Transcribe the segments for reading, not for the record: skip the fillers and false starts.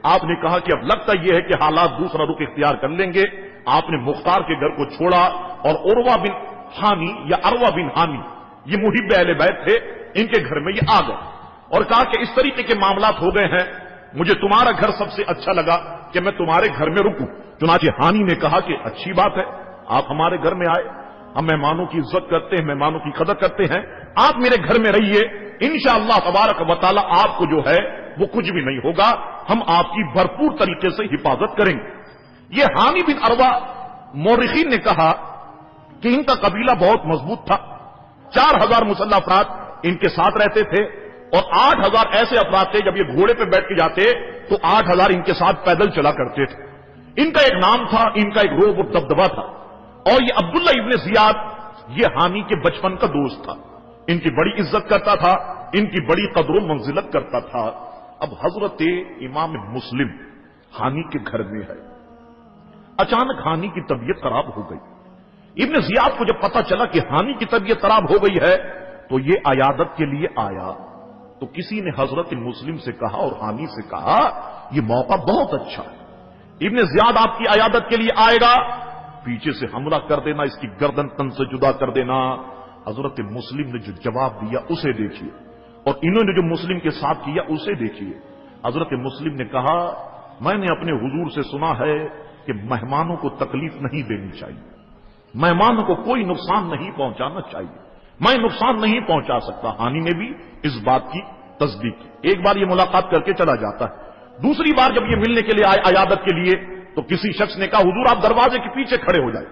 آپ نے کہا کہ اب لگتا یہ ہے کہ حالات دوسرا رخ اختیار کر لیں گے. آپ نے مختار کے گھر کو چھوڑا اور عروہ بن حامی یا اروہ بن حامی، یہ محب اہل بیت تھے، ان کے گھر میں یہ آ گئے اور کہا کہ اس طریقے کے معاملات ہو گئے ہیں، مجھے تمہارا گھر سب سے اچھا لگا کہ میں تمہارے گھر میں رکوں. چنانچہ حامی نے کہا کہ اچھی بات ہے، آپ ہمارے گھر میں آئے، ہم مہمانوں کی عزت کرتے ہیں، مہمانوں کی قدر کرتے ہیں، آپ میرے گھر میں رہیے، انشاءاللہ تبارک و تعالی آپ کو جو ہے وہ کچھ بھی نہیں ہوگا، ہم آپ کی بھرپور طریقے سے حفاظت کریں گے. یہ حامی بن اروہ، مورخین نے کہا کہ ان کا قبیلہ بہت مضبوط تھا. 4000 مسلح افراد ان کے ساتھ رہتے تھے اور 8000 ایسے افراد تھے جب یہ گھوڑے پہ بیٹھ کے جاتے تو 8000 ان کے ساتھ پیدل چلا کرتے تھے. ان کا ایک نام تھا، ان کا ایک روب اور دبدبہ تھا، اور یہ عبداللہ ابن زیاد یہ حامی کے بچپن کا دوست تھا، ان کی بڑی عزت کرتا تھا، ان کی بڑی قدر و منزلت کرتا تھا. اب حضرت امام مسلم حامی کے گھر میں ہے، اچانک حامی کی طبیعت خراب ہو گئی. ابن زیاد کو جب پتا چلا کہ حامی کی طبیعت خراب ہو گئی ہے تو یہ عیادت کے لیے آیا. تو کسی نے حضرت مسلم سے کہا اور حامی سے کہا یہ موقع بہت اچھا ہے، ابن زیاد آپ کی عیادت کے لیے آئے گا، پیچھے سے حملہ کر دینا، اس کی گردن تن سے جدا کر دینا. حضرت مسلم نے جو جواب دیا اسے دیکھیے اور انہوں نے جو مسلم کے ساتھ کیا اسے دیکھیے. حضرت مسلم نے کہا میں نے اپنے حضور سے سنا ہے کہ مہمانوں کو تکلیف نہیں دینی چاہیے، مہمانوں کو کوئی نقصان نہیں پہنچانا چاہیے، میں نقصان نہیں پہنچا سکتا. حامی نے بھی اس بات کی تصدیق کی. ایک بار یہ ملاقات کر کے چلا جاتا ہے. دوسری بار جب یہ ملنے کے لیے آئے عیادت کے لیے تو کسی شخص نے کہا حضور آپ دروازے کے پیچھے کھڑے ہو جائیں،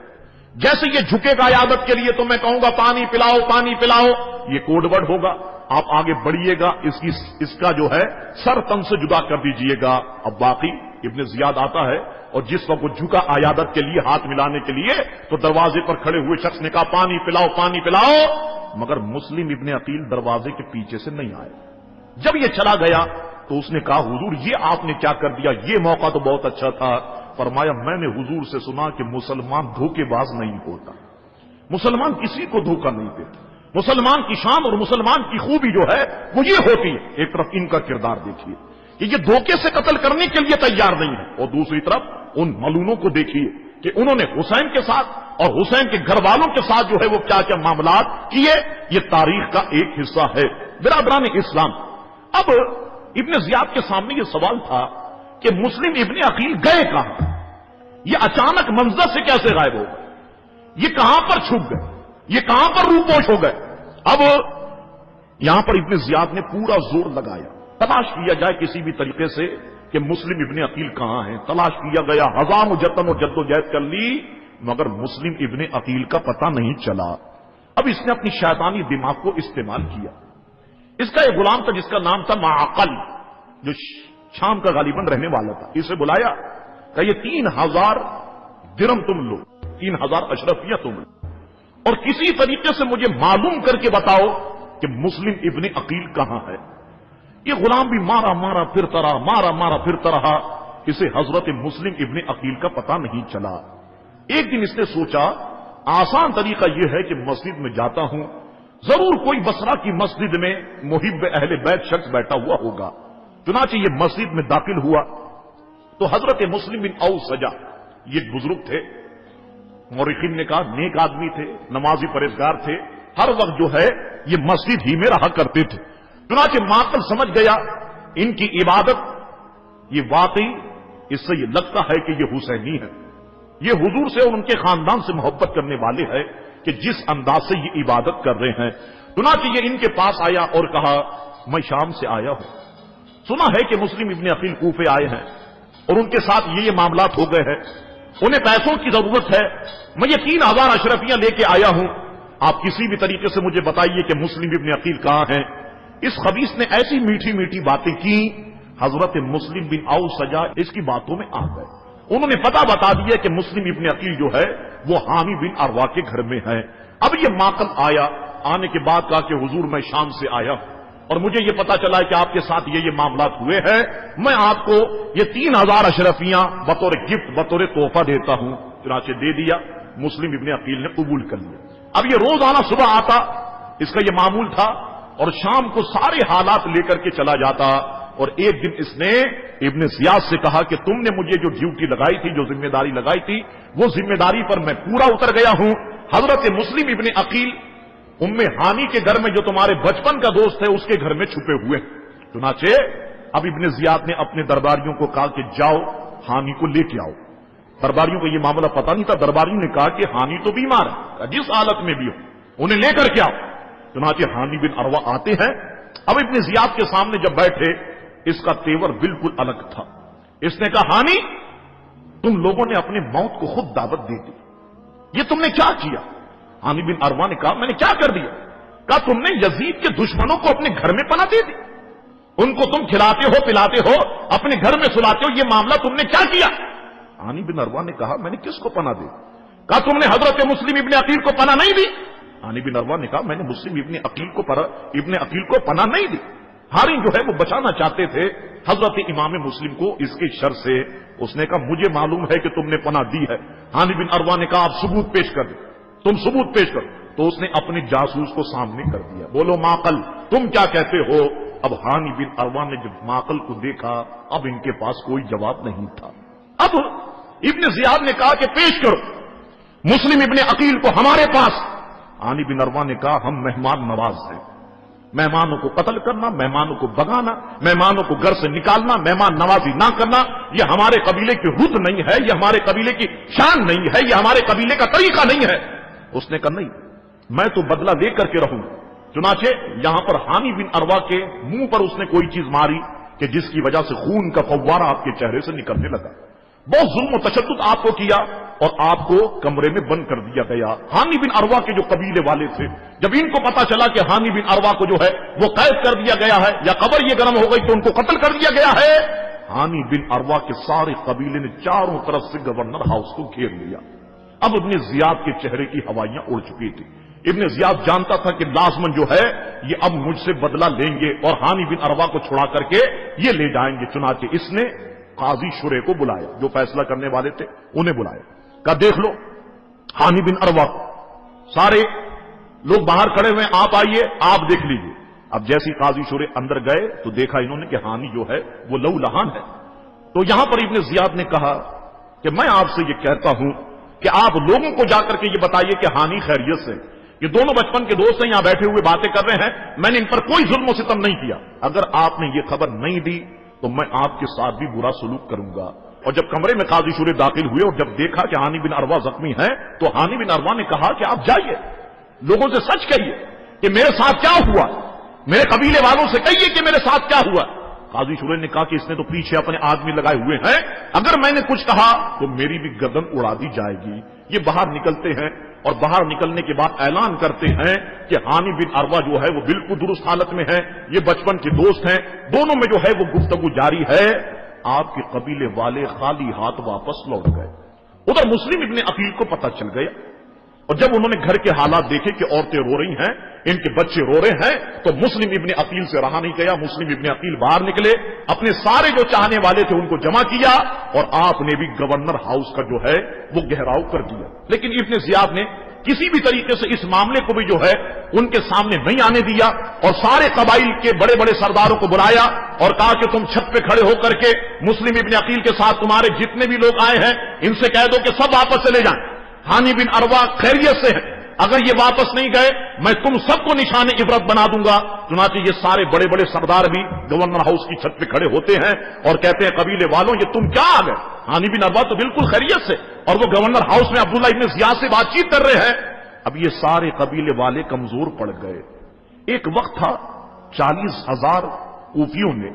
جیسے یہ جھکے گا عیادت کے لیے تو میں کہوں گا پانی پلاؤ پانی پلاؤ، یہ کوڈ ورڈ ہوگا، آپ آگے بڑھیے گا، اس کا جو ہے سر تن سے جدا کر دیجئے گا. اب باقی ابن زیاد آتا ہے اور جس وقت وہ جھکا عیادت کے لیے ہاتھ ملانے کے لیے تو دروازے پر کھڑے ہوئے شخص نے کہا پانی پلاؤ پانی پلاؤ، مگر مسلم ابن عقیل دروازے کے پیچھے سے نہیں آئے. جب یہ چلا گیا تو اس نے کہا حضور یہ آپ نے کیا کر دیا، یہ موقع تو بہت اچھا تھا. فرمایا میں نے حضور سے سنا کہ مسلمان دھوکے باز نہیں ہوتا، مسلمان کسی کو دھوکہ نہیں دیتا، مسلمان کی شان اور مسلمان کی خوبی جو ہے وہ یہ ہوتی ہے. ایک طرف ان کا کردار دیکھیے کہ یہ دھوکے سے قتل کرنے کے لیے تیار نہیں ہے، اور دوسری طرف ان ملونوں کو دیکھیے کہ انہوں نے حسین کے ساتھ اور حسین کے گھر والوں کے ساتھ جو ہے وہ کیا کیا معاملات کیے. یہ تاریخ کا ایک حصہ ہے. برادران اسلام، اب ابن زیاد کے سامنے یہ سوال تھا کہ مسلم ابن عقیل گئے کہاں، یہ اچانک منظر سے کیسے غائب ہو گئے، یہ کہاں پر چھپ گئے، یہ کہاں پر روپوش ہو گئے. اب یہاں پر ابن زیاد نے پورا زور لگایا تلاش کیا جائے کسی بھی طریقے سے کہ مسلم ابن عقیل کہاں ہیں. تلاش کیا گیا، ہزام و جتن و جد و جہد کر لی، مگر مسلم ابن عقیل کا پتہ نہیں چلا. اب اس نے اپنی شیطانی دماغ کو استعمال کیا. اس کا ایک غلام تھا جس کا نام تھا معقل، جو شام کا غالباً رہنے والا تھا. اسے بلایا کہ یہ 3000 درم تم لو، 3000 اشرفیہ تم لو، اور کسی طریقے سے مجھے معلوم کر کے بتاؤ کہ مسلم ابن عقیل کہاں ہے. یہ غلام بھی مارا مارا پھرتا رہا، مارا مارا پھرتا رہا، اسے حضرت مسلم ابن عقیل کا پتہ نہیں چلا. ایک دن اس نے سوچا آسان طریقہ یہ ہے کہ مسجد میں جاتا ہوں، ضرور کوئی بصرہ کی مسجد میں محب اہل بیت شخص بیٹھا ہوا ہوگا. چنانچہ یہ مسجد میں داخل ہوا تو حضرت مسلم بن اوس سجا، یہ بزرگ تھے، مورخین نے کہا نیک آدمی تھے، نمازی پرہیزگار تھے، ہر وقت جو ہے یہ مسجد ہی میں رہا کرتے تھے. چنانچہ معقل سمجھ گیا ان کی عبادت یہ واقعی اس سے یہ لگتا ہے کہ یہ حسینی ہے، یہ حضور سے اور ان کے خاندان سے محبت کرنے والے ہیں کہ جس انداز سے یہ عبادت کر رہے ہیں. چنانچہ یہ ان کے پاس آیا اور کہا میں شام سے آیا ہوں، سنا ہے کہ مسلم ابن عقیل کوفے آئے ہیں اور ان کے ساتھ یہ معاملات ہو گئے ہیں، انہیں پیسوں کی ضرورت ہے، میں یہ 3000 اشرفیاں لے کے آیا ہوں، آپ کسی بھی طریقے سے مجھے بتائیے کہ مسلم ابن عقیل کہاں ہیں. اس خبیث نے ایسی میٹھی میٹھی باتیں کی، حضرت مسلم بن اوس سجا اس کی باتوں میں آ گئے. انہوں نے پتہ بتا دیا کہ مسلم ابن عقیل جو ہے وہ حامی بن اروہ کے گھر میں ہے. اب یہ معقل آیا، آنے کے بعد کہا کہ حضور میں شام سے آیا اور مجھے یہ پتا چلا کہ آپ کے ساتھ یہ معاملات ہوئے ہیں، میں آپ کو یہ 3000 اشرفیاں بطور گفٹ بطور تحفہ دیتا ہوں. چنانچہ دے دیا، مسلم ابن عقیل نے قبول کر لیا. اب یہ روزانہ صبح آتا، اس کا یہ معمول تھا، اور شام کو سارے حالات لے کر کے چلا جاتا اور ایک دن اس نے ابن زیاد سے کہا کہ تم نے مجھے جو ڈیوٹی لگائی تھی، جو ذمہ داری لگائی تھی، وہ ذمہ داری پر میں پورا اتر گیا ہوں۔ حضرت مسلم ابن عقیل ام ہانی کے گھر میں، جو تمہارے بچپن کا دوست ہے، اس کے گھر میں چھپے ہوئے۔ چنانچہ اب ابن زیاد نے اپنے درباریوں کو کہا کہ جاؤ ہانی کو لے کے آؤ۔ درباریوں کو یہ معاملہ پتا نہیں تھا، درباریوں نے کہا کہ ہانی تو بیمار ہے، جس حالت میں بھی ہو انہیں لے کر کے آؤ۔ چنانچہ ہانی بن عروہ آتے ہیں۔ اب ابن زیاد کے سامنے جب بیٹھے، اس کا تیور بالکل الگ تھا۔ اس نے کہا ہانی، تم لوگوں نے اپنے موت کو خود دعوت دے دی، یہ تم نے کیا کیا؟ ہانی بن عروہ نے کہا میں نے کیا کر دیا؟ کہا تم نے یزید کے دشمنوں کو اپنے گھر میں پناہ دے دی، ان کو تم کھلاتے ہو پلاتے ہو، اپنے گھر میں سلاتے ہو، یہ معاملہ تم نے کیا کیا؟ ہانی بن عروہ نے کہا میں نے کس کو پناہ دی؟ کہا تم نے حضرت مسلم ابن عقیل کو پناہ نہیں دی۔ ہانی بن عروہ نے کہا میں نے مسلم ابن عقیل کو پناہ نہیں دی۔ ہانی جو ہے وہ بچانا چاہتے تھے حضرت امام مسلم کو اس کے شر سے۔ اس نے کہا مجھے معلوم ہے کہ تم نے پناہ دی ہے۔ ہانی بن عروہ نے کہا آپ ثبوت پیش کر دو، تم ثبوت پیش کرو۔ تو اس نے اپنے جاسوس کو سامنے کر دیا، بولو معقل تم کیا کہتے ہو؟ اب ہانی بن عروہ نے جب معقل کو دیکھا، اب ان کے پاس کوئی جواب نہیں تھا۔ اب ابن زیاد نے کہا کہ پیش کرو مسلم ابن عقیل کو ہمارے پاس۔ ہانی بن عروہ نے کہا ہم مہمان نواز ہیں، مہمانوں کو قتل کرنا، مہمانوں کو بھگانا، مہمانوں کو گھر سے نکالنا، مہمان نوازی نہ کرنا، یہ ہمارے قبیلے کی رت نہیں ہے، یہ ہمارے قبیلے کی شان نہیں ہے، یہ ہمارے قبیلے کا طریقہ نہیں ہے۔ اس نے کہا نہیں، میں تو بدلہ لے کر کے رہوں۔ چنانچہ یہاں پر ہانی بن عروہ کے منہ پر اس نے کوئی چیز ماری کہ جس کی وجہ سے خون کا فوارہ آپ کے چہرے سے نکلنے لگا۔ بہت ظلم و تشدد آپ کو کیا اور آپ کو کمرے میں بند کر دیا گیا۔ ہانی بن عروہ کے جو قبیلے والے تھے، جب ان کو پتا چلا کہ ہانی بن عروہ کو جو ہے وہ قید کر دیا گیا ہے یا قبر یہ گرم ہو گئی تو ان کو قتل کر دیا گیا ہے، ہانی بن عروہ کے سارے قبیلے نے چاروں طرف سے گورنر ہاؤس کو گھیر لیا۔ اب ابن زیاد کے چہرے کی ہوائیاں اڑ چکی تھی۔ ابن زیاد جانتا تھا کہ لازمن جو ہے یہ اب مجھ سے بدلہ لیں گے اور ہانی بن عروہ کو چھڑا کر کے یہ لے جائیں گے۔ چنانچہ اس نے قاضی شرح کو بلایا، جو فیصلہ کرنے والے تھے انہیں بلایا، کہا دیکھ لو ہانی بن عروہ، سارے لوگ باہر کھڑے ہوئے، آپ آئیے، آپ دیکھ لیجیے۔ اب جیسی قاضی شرح اندر گئے تو دیکھا انہوں نے کہ ہانی جو ہے وہ لہو لہان ہے۔ تو یہاں پر ابن زیاد نے کہا کہ میں آپ سے یہ کہتا ہوں کہ آپ لوگوں کو جا کر کے یہ بتائیے کہ ہانی خیریت سے، یہ دونوں بچپن کے دوست ہیں، یہاں بیٹھے ہوئے باتیں کر رہے ہیں، میں نے ان پر کوئی ظلم و ستم نہیں کیا، اگر آپ نے یہ خبر نہیں دی تو میں آپ کے ساتھ بھی برا سلوک کروں گا۔ اور جب کمرے میں قاضی شرح داخل ہوئے اور جب دیکھا کہ ہانی بن عروہ زخمی ہے تو ہانی بن عروہ نے کہا کہ آپ جائیے، لوگوں سے سچ کہیے کہ میرے ساتھ کیا ہوا، میرے قبیلے والوں سے کہیے کہ میرے ساتھ کیا ہوا۔ قاضی شرح نے کہا کہ اس نے تو پیچھے اپنے آدمی لگائے ہوئے ہیں، اگر میں نے کچھ کہا تو میری بھی گردن اڑا دی جائے گی۔ یہ باہر نکلتے ہیں اور باہر نکلنے کے بعد اعلان کرتے ہیں کہ ہانی بن عروہ جو ہے وہ بالکل درست حالت میں ہے، یہ بچپن کے دوست ہیں، دونوں میں جو ہے وہ گفتگو جاری ہے۔ آپ کے قبیلے والے خالی ہاتھ واپس لوٹ گئے۔ ادھر مسلم ابن عقیل کو پتہ چل گیا، اور جب انہوں نے گھر کے حالات دیکھے کہ عورتیں رو رہی ہیں، ان کے بچے رو رہے ہیں، تو مسلم ابن عقیل سے رہا نہیں گیا۔ مسلم ابن عقیل باہر نکلے، اپنے سارے جو چاہنے والے تھے ان کو جمع کیا، اور آپ نے بھی گورنر ہاؤس کا جو ہے وہ گہراؤ کر دیا۔ لیکن ابن زیاد نے کسی بھی طریقے سے اس معاملے کو بھی جو ہے ان کے سامنے نہیں آنے دیا، اور سارے قبائل کے بڑے بڑے سرداروں کو بلایا اور کہا کہ تم چھت پہ کھڑے ہو کر کے مسلم ابن عقیل کے ساتھ تمہارے جتنے بھی لوگ آئے ہیں ان سے کہہ دو کہ سب واپس چلے جائیں، ہانی بن عروہ خیریت سے ہے، اگر یہ واپس نہیں گئے میں تم سب کو نشان عبرت بنا دوں گا۔ چنانچہ یہ سارے بڑے بڑے سردار بھی گورنر ہاؤس کی چھت پہ کھڑے ہوتے ہیں اور کہتے ہیں قبیلے والوں یہ تم کیا آ گئے، ہانی بن عروہ تو بالکل خیریت سے، اور وہ گورنر ہاؤس میں عبداللہ ابن زیاد سے بات چیت کر رہے ہیں۔ اب یہ سارے قبیلے والے کمزور پڑ گئے۔ ایک وقت تھا 40,000 کوفیوں نے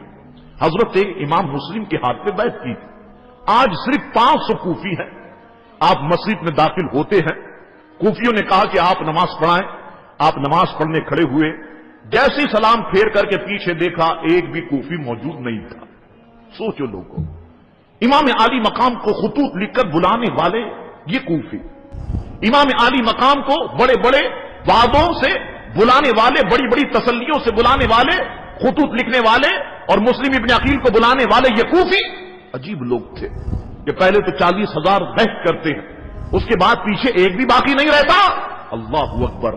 حضرت امام مسلم کے ہاتھ پہ بیعت کی، آج صرف 500 کوفی ہیں۔ آپ مسجد میں داخل ہوتے ہیں، کوفیوں نے کہا کہ آپ نماز پڑھائیں، آپ نماز پڑھنے کھڑے ہوئے، جیسے ہی سلام پھیر کر کے پیچھے دیکھا ایک بھی کوفی موجود نہیں تھا۔ سوچو لوگوں، امام عالی مقام کو خطوط لکھ کر بلانے والے یہ کوفی، امام عالی مقام کو بڑے بڑے وعدوں سے بلانے والے، بڑی بڑی تسلیوں سے بلانے والے، خطوط لکھنے والے اور مسلم ابن عقیل کو بلانے والے یہ کوفی عجیب لوگ تھے کہ پہلے تو 40,000 بیعت کرتے ہیں، اس کے بعد پیچھے ایک بھی باقی نہیں رہتا۔ اللہ اکبر۔